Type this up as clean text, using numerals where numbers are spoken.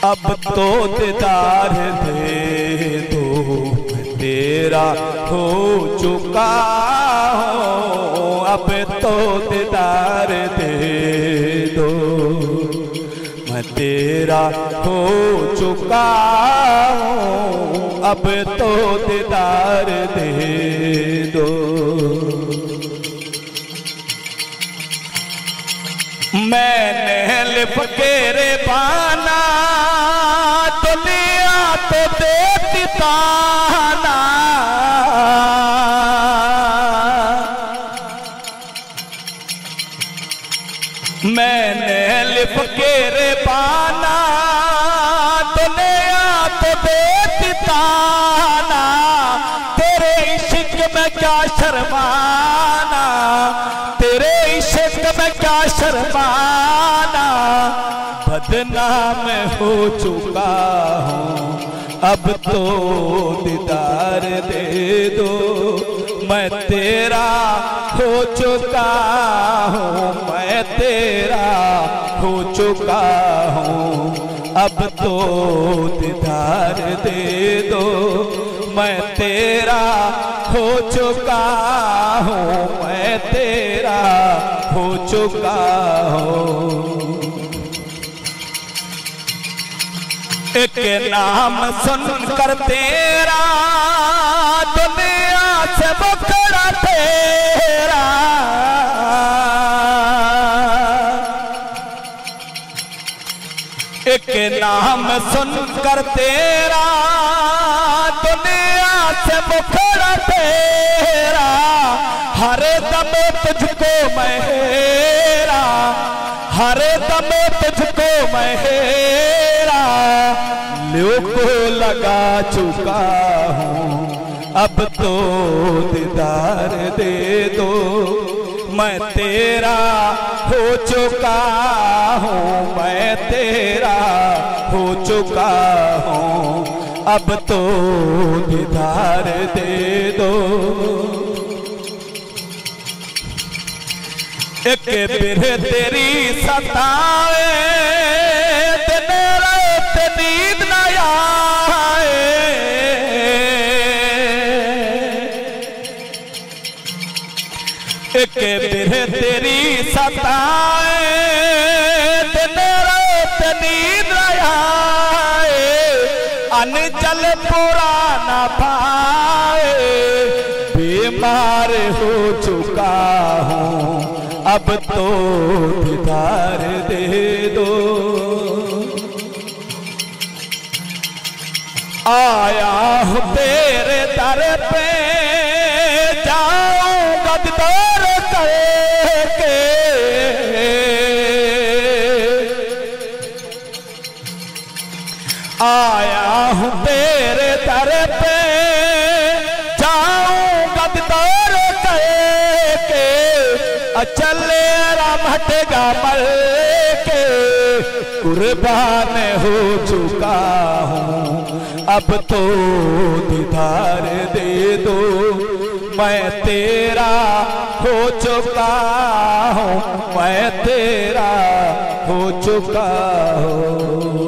अब तो दीदार दे दो, तेरा हो चुका हूँ। अब तो दीदार दे दो, मैं तेरा हो चुका हूँ। अब तो दीदार दे दो। मैंने लिप के रे बाना, दुनिया तो देती ताना। मैंने लिप के रे बाना, दुनिया तो देती ताना। तेरे इश्क में क्या शर्माना, तेरे इश्क में क्या शर्माना। बदनाम हो चुका हूँ, अब तो दीदार दे दो। मैं तेरा हो चुका हूँ, मैं तेरा हो चुका हूँ। अब तो दीदार दे दो, मैं तेरा हो चुका हूँ, मैं तेरा हो चुका हूँ। एक नाम सुनकर तेरा, दुनिया से मुखड़ा तेरा। एक नाम सुनकर तेरा, दुनिया से मुखड़ा तेरा। हर दम तुझको मैं हेरा, हर दम तुझको मैं हेरा। लो को लगा चुका हूँ, अब तो दीदार दे दो। मैं तेरा हो चुका हूँ, मैं तेरा हो चुका हूँ। अब तो दीदार दे दो। एक बिरह तेरी सताए, दिन रात नींद न आए। एक बिरह तेरी सताए, दिन रात नींद न आए। अनजल पूरा न पाए, बीमार हो चुका हूँ। अब तो दीदार दे दो। आया हूँ तेरे दर पे, जाऊंगा दीदार करके। आया हूँ तेरे दर पे, जाऊंगा दीदार करके। चले राम हटेगा मर के, कुर्बान हो चुका हूँ। अब तो दीदार दे दो, मैं तेरा हो चुका हूँ, मैं तेरा हो चुका हूँ।